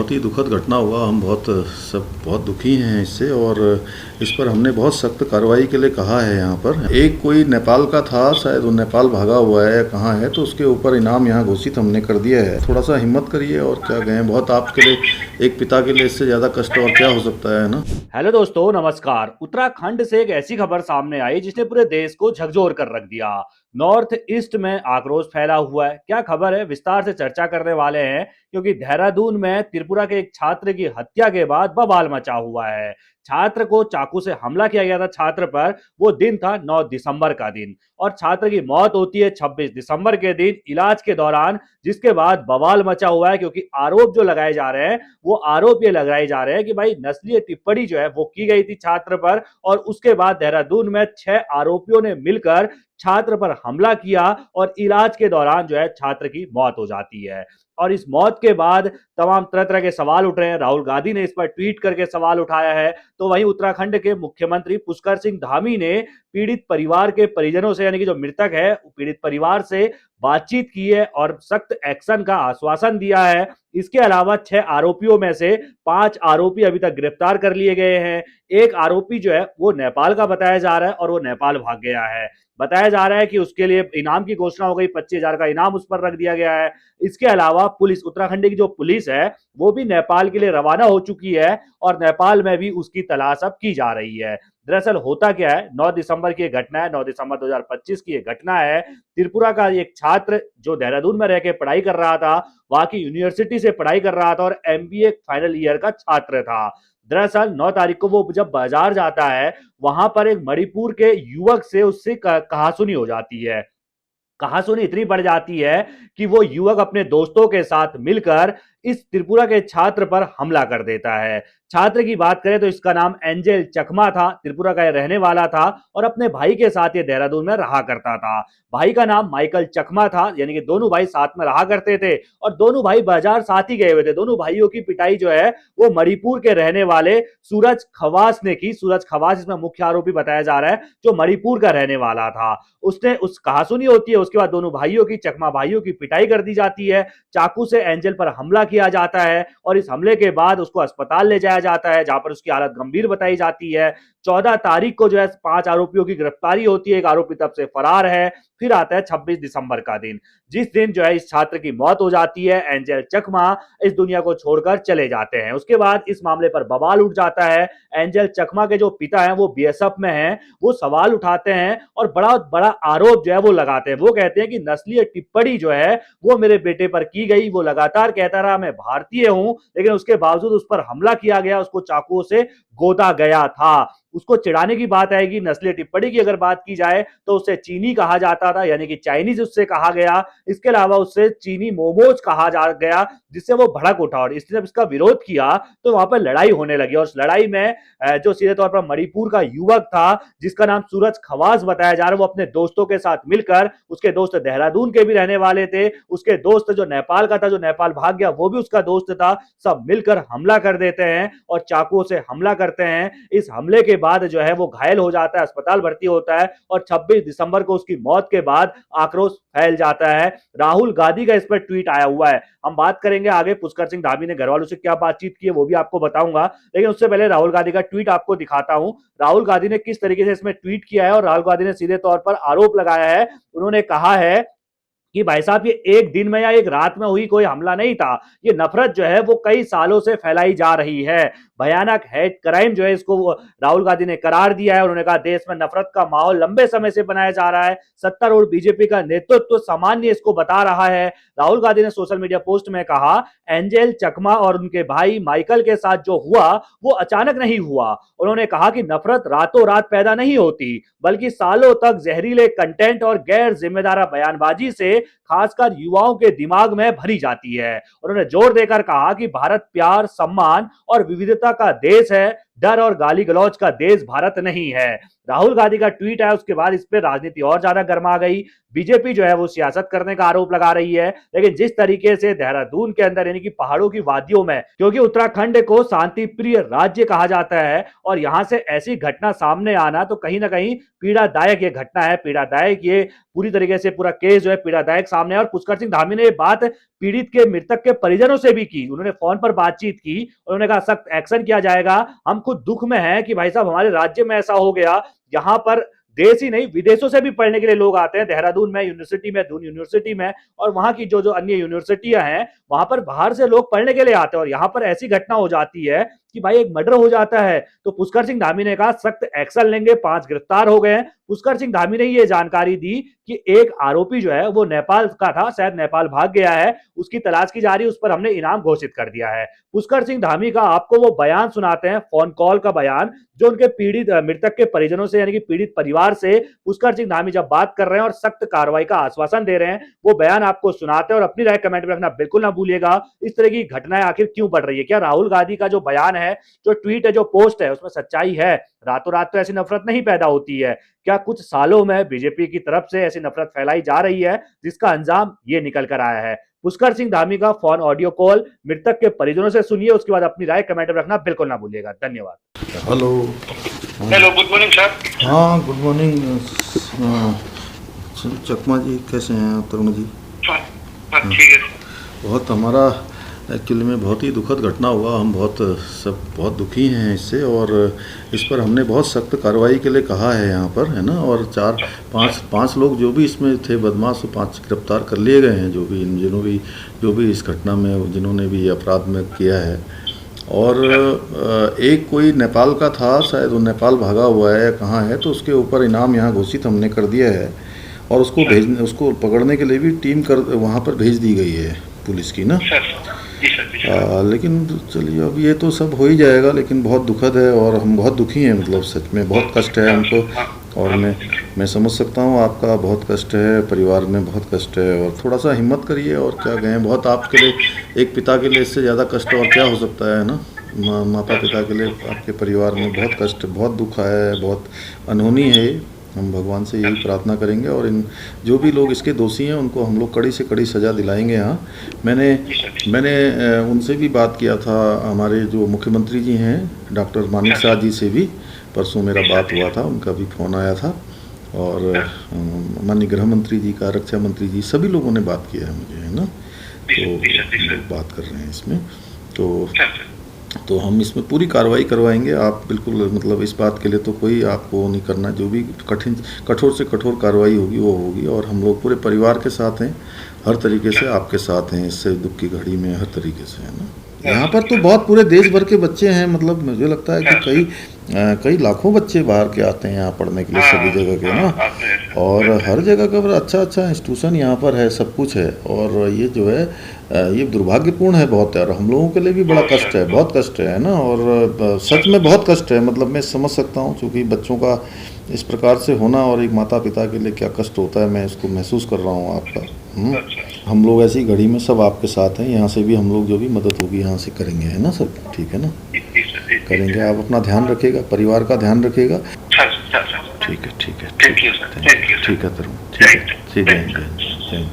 बहुत ही दुखद घटना हुआ। हम बहुत दुखी हैं इससे, और इस पर हमने बहुत सख्त कार्रवाई के लिए कहा है। यहाँ पर एक कोई नेपाल का था, शायद वो नेपाल भागा हुआ है या कहाँ है, तो उसके ऊपर इनाम यहाँ घोषित हमने कर दिया है। थोड़ा सा हिम्मत करिए, और क्या कहें, बहुत आपके लिए, एक पिता के लिए इससे ज़्यादा कष्ट और क्या हो सकता है ना। हेलो दोस्तों, नमस्कार। उत्तराखंड से एक ऐसी खबर सामने आई जिसने पूरे देश को झकझोर कर रख दिया। नॉर्थ ईस्ट में आक्रोश फैला हुआ है। क्या खबर है, विस्तार से चर्चा करने वाले हैं, क्योंकि देहरादून में त्रिपुरा के एक छात्र की हत्या के बाद बवाल मचा हुआ है। छात्र को चाकू से हमला किया गया था छात्र पर। वो दिन था 9 दिसंबर का दिन, और छात्र की मौत होती है 26 दिसंबर के दिन इलाज के दौरान, जिसके बाद बवाल मचा हुआ है। क्योंकि आरोप जो लगाए जा रहे हैं, वो आरोप ये लगाए जा रहे हैं कि भाई नस्लीय टिप्पणी जो है वो की गई थी छात्र पर, और उसके बाद देहरादून में 6 आरोपियों ने मिलकर छात्र पर हमला किया, और इलाज के दौरान जो है छात्र की मौत हो जाती है। और इस मौत के बाद तमाम तरह तरह के सवाल उठ रहे हैं। राहुल गांधी ने इस पर ट्वीट करके सवाल उठाया है। तो वहीं उत्तराखंड के मुख्यमंत्री पुष्कर सिंह धामी ने पीड़ित परिवार के परिजनों से, यानी कि जो मृतक है, पीड़ित परिवार से बातचीत की है और सख्त एक्शन का आश्वासन दिया है। इसके अलावा 6 आरोपियों में से 5 आरोपी अभी तक गिरफ्तार कर लिए गए हैं। एक आरोपी जो है वो नेपाल का बताया जा रहा है, और वो नेपाल भाग गया है। बताया जा रहा है कि उसके लिए इनाम की घोषणा हो गई, 25,000 का इनाम उस पर रख दिया गया है। इसके अलावा पुलिस, उत्तराखंड की जो पुलिस है, वो भी नेपाल के लिए रवाना हो चुकी है, और नेपाल में भी उसकी तलाश अब की जा रही है। दरअसल होता क्या है, 9 दिसंबर की घटना है, 9 दिसंबर 2025 की घटना है। त्रिपुरा का एक छात्र जो देहरादून में रह के पढ़ाई कर रहा था, वहां की यूनिवर्सिटी से पढ़ाई कर रहा था, और एमबीए फाइनल ईयर का छात्र था। दरअसल 9 तारीख को वो जब बाजार जाता है, वहां पर एक मणिपुर के युवक से उससे कहासुनी हो जाती है। कहासुनी इतनी बढ़ जाती है कि वो युवक अपने दोस्तों के साथ मिलकर इस त्रिपुरा के छात्र पर हमला कर देता है। छात्र की बात करें तो इसका नाम एंजेल चकमा था, त्रिपुरा का रहने वाला था, और अपने भाई के साथ ये देहरादून में रहा करता था। भाई का नाम माइकल चकमा था, यानी कि दोनों भाई साथ में रहा करते थे, और दोनों भाई बाजार साथ ही गए हुए थे। दोनों भाइयों की पिटाई जो है वो मणिपुर के रहने वाले सूरज खवास ने की। सूरज खवास इसमें मुख्य आरोपी बताया जा रहा है, जो मणिपुर का रहने वाला था। उसने उस कहासुनी होती है, उसके बाद दोनों भाइयों की, चकमा भाइयों की पिटाई कर दी जाती है। चाकू से एंजल पर हमला किया जाता है, और इस हमले के बाद उसको अस्पताल ले जाया जाता है, जहां पर उसकी हालत गंभीर बताई जाती है। 14 तारीख को जो है 5 आरोपियों की गिरफ्तारी होती है। एक आरोपी तब से फरार है। फिर आता है 26 दिसंबर का दिन, जिस दिन जो है इस छात्र की मौत हो जाती है। एंजल चकमा इस दुनिया को छोड़कर चले जाते हैं। उसके बाद इस मामले पर बवाल उठ जाता है। एंजल चकमा के जो पिता हैं वो बीएसएफ में हैं, वो सवाल उठाते हैं और बड़ा बड़ा आरोप जो है वो लगाते हैं। वो कहते हैं कि नस्लीय टिप्पणी जो है वो मेरे बेटे पर की गई। वो लगातार कहता रहा मैं भारतीय हूं, लेकिन उसके बावजूद उस पर हमला किया गया, उसको चाकुओं से गोदा गया था। उसको चिढ़ाने की बात आएगी, नस्लीय टिप्पणी की अगर बात की जाए तो उसे चीनी कहा जाता था, यानी कि चाइनीज उससे कहा गया। इसके अलावा उससे चीनी मोमोज कहा जा गया, जिससे वो भड़क उठा, और इसने जब इसका विरोध किया तो वहां पर लड़ाई होने लगी। और उस लड़ाई में जो सीधे तौर पर मणिपुर का युवक था, जिसका नाम सूरज खवास बताया जा रहा है, वो अपने दोस्तों के साथ मिलकर, उसके दोस्त देहरादून के भी रहने वाले थे, उसके दोस्त जो नेपाल का था, जो नेपाल भाग गया, वो भी उसका दोस्त था, सब मिलकर हमला कर देते हैं और चाकुओं से हमला करते हैं। इस हमले के बाद जो है वो घायल हो जाता है, अस्पताल भर्ती होता है, और 26 दिसंबर को उसकी मौत के बाद आक्रोश फैल जाता है। राहुल गांधी का इस पर ट्वीट आया हुआ है। हम बात करेंगे आगे पुष्कर सिंह धामी ने घर वालों से क्या बातचीत की है, वो भी आपको बताऊंगा, लेकिन उससे पहले राहुल गांधी का ट्वीट आपको दिखाता हूं। राहुल गांधी ने किस तरीके से इसमें ट्वीट किया है, और राहुल गांधी ने सीधे तौर पर आरोप लगाया है। उन्होंने कहा है कि भाई साहब, ये एक दिन में या एक रात में हुई कोई हमला नहीं था। ये नफरत जो है वो कई सालों से फैलाई जा रही है। भयानक हेट क्राइम जो है इसको राहुल गांधी ने करार दिया है। उन्होंने कहा देश में नफरत का माहौल लंबे समय से बनाया जा रहा है। सत्तारूढ़ बीजेपी का नेतृत्व सामान्य इसको बता रहा है। राहुल गांधी ने सोशल मीडिया पोस्ट में कहा, एंजेल चकमा और उनके भाई माइकल के साथ जो हुआ वो अचानक नहीं हुआ। उन्होंने कहा कि नफरत रातों रात पैदा नहीं होती, बल्कि सालों तक जहरीले कंटेंट और गैर जिम्मेदार बयानबाजी से खासकर युवाओं के दिमाग में भरी जाती है। उन्होंने जोर देकर कहा कि भारत प्यार, सम्मान और विविधता का देश है, डर और गाली गलौज का देश भारत नहीं है। राहुल गांधी का ट्वीट है, उसके बाद इस पे राजनीति और ज्यादा गर्मा गई। बीजेपी जो है वो सियासत करने का आरोप लगा रही है, लेकिन जिस तरीके से देहरादून के अंदर यानी कि पहाड़ों की वादियों में, क्योंकि उत्तराखंड को शांति प्रिय राज्य कहा जाता है और यहां से ऐसी घटना सामने आना तो कहीं ना कहीं पीड़ादायक ये घटना है, पीड़ादायक ये पूरी तरीके से पूरा केस जो है पीड़ादायक सामने है। और पुष्कर सिंह धामी ने ये बात पीड़ित के मृतक के परिजनों से भी की, उन्होंने फोन पर बातचीत की और उन्होंने कहा सख्त एक्शन किया जाएगा। हम खुद दुख में हैं कि भाई साहब हमारे राज्य में ऐसा हो गया, यहाँ पर देश ही नहीं विदेशों से भी पढ़ने के लिए लोग आते हैं। देहरादून में यूनिवर्सिटी में, दून यूनिवर्सिटी में और वहां की जो जो अन्य यूनिवर्सिटियां हैं वहां पर बाहर से लोग पढ़ने के लिए आते हैं और यहाँ पर ऐसी घटना हो जाती है कि भाई एक मर्डर हो जाता है। तो पुष्कर सिंह धामी ने कहा सख्त एक्शन लेंगे, 5 गिरफ्तार हो गए। पुष्कर सिंह धामी ने यह जानकारी दी कि एक आरोपी जो है वो नेपाल का था, शायद नेपाल भाग गया है, उसकी तलाश की जा रही है, उस पर हमने इनाम घोषित कर दिया है। पुष्कर सिंह धामी का आपको वो बयान सुनाते हैं, फोन कॉल का बयान, जो उनके पीड़ित मृतक के परिजनों से यानी कि पीड़ित परिवार से पुष्कर सिंह धामी जब बात कर रहे हैं और सख्त कार्रवाई का आश्वासन दे रहे हैं, वो बयान आपको सुनाते हैं। और अपनी राय कमेंट में रखना बिल्कुल ना भूलिएगा। इस तरह की घटनाएं आखिर क्यों बढ़ रही है? क्या राहुल गांधी का जो बयान है, जो ट्वीट है, जो पोस्ट है, उसमें सच्चाई है? रातों रात तो ऐसी नफरत नहीं पैदा होती है। क्या कुछ सालों में बीजेपी की तरफ से ऐसी नफरत फैलाई जा रही है जिसका अंजाम ये निकल कर आया है? पुष्कर सिंह धामी का फोन ऑडियो कॉल मृतक के परिजनों से सुनिए, उसके बाद अपनी राय कमेंट में रखना बिल्कुल ना भूलिएगा। धन्यवाद। Hello. Hello, good morning sir. हाँ, गुड मॉर्निंग चकमा जी, कैसे हैं तरुण जी? ठीक है। बहुत हमारा एक्चुअली में बहुत ही दुखद घटना हुआ, हम बहुत दुखी हैं इससे और इस पर हमने बहुत सख्त कार्रवाई के लिए कहा है यहाँ पर, है ना। और 4-5 लोग जो भी इसमें थे बदमाश, 5 गिरफ्तार कर लिए गए हैं, जो भी इस घटना में जिन्होंने भी अपराध में किया है। और एक कोई नेपाल का था, शायद वो नेपाल भागा हुआ है या कहाँ है, तो उसके ऊपर इनाम यहाँ घोषित हमने कर दिया है और उसको पकड़ने के लिए भी टीम वहाँ पर भेज दी गई है पुलिस की ना। लेकिन चलिए अब ये तो सब हो ही जाएगा, लेकिन बहुत दुखद है और हम बहुत दुखी हैं, मतलब सच में बहुत कष्ट है हमको। और मैं समझ सकता हूँ आपका बहुत कष्ट है, परिवार में बहुत कष्ट है और थोड़ा सा हिम्मत करिए। और क्या कहें, बहुत आपके लिए, एक पिता के लिए इससे ज़्यादा कष्ट और क्या हो सकता है ना। माता पिता के लिए आपके परिवार में बहुत कष्ट, बहुत दुख आया है, बहुत अनहोनी है। हम भगवान से यही प्रार्थना करेंगे और इन जो भी लोग इसके दोषी हैं उनको हम लोग कड़ी से कड़ी सज़ा दिलाएंगे। यहाँ मैंने उनसे भी बात किया था, हमारे जो मुख्यमंत्री जी हैं डॉक्टर मानिक शाह जी से भी परसों मेरा बात हुआ था, उनका भी फ़ोन आया था। और माननीय गृह मंत्री जी का, रक्षा मंत्री जी, सभी लोगों ने बात किया है मुझे, है ना। तो लोग बात कर रहे हैं इसमें, तो हम इसमें पूरी कार्रवाई करवाएंगे। आप बिल्कुल, मतलब इस बात के लिए तो कोई आपको नहीं करना, जो भी कठोर से कठोर कार्रवाई होगी वो होगी। और हम लोग पूरे परिवार के साथ हैं, हर तरीके से आपके साथ हैं इससे दुख की घड़ी में, हर तरीके से, है ना। यहाँ पर तो बहुत पूरे देश भर के बच्चे हैं, मतलब मुझे लगता है कि कई लाखों बच्चे बाहर के आते हैं यहाँ पढ़ने के लिए, सभी जगह के ना। और हर जगह का अच्छा इंस्टीट्यूशन यहाँ पर है, सब कुछ है। और ये जो है ये दुर्भाग्यपूर्ण है बहुत है और हम लोगों के लिए भी बड़ा कष्ट है, बहुत कष्ट है ना। और सच में बहुत कष्ट है, मतलब मैं समझ सकता हूँ, क्योंकि बच्चों का इस प्रकार से होना और एक माता पिता के लिए क्या कष्ट होता है, मैं इसको महसूस कर रहा हूँ आपका। हम लोग ऐसी घड़ी में सब आपके साथ हैं, यहाँ से भी हम लोग जो भी मदद होगी यहाँ से करेंगे, है ना सब, ठीक है ना, करेंगे। आप अपना ध्यान रखिएगा, परिवार का ध्यान रखिएगा। ठीक है, ठीक है, ठीक है, ठीक है तरुण, ठीक है, जय हिंद।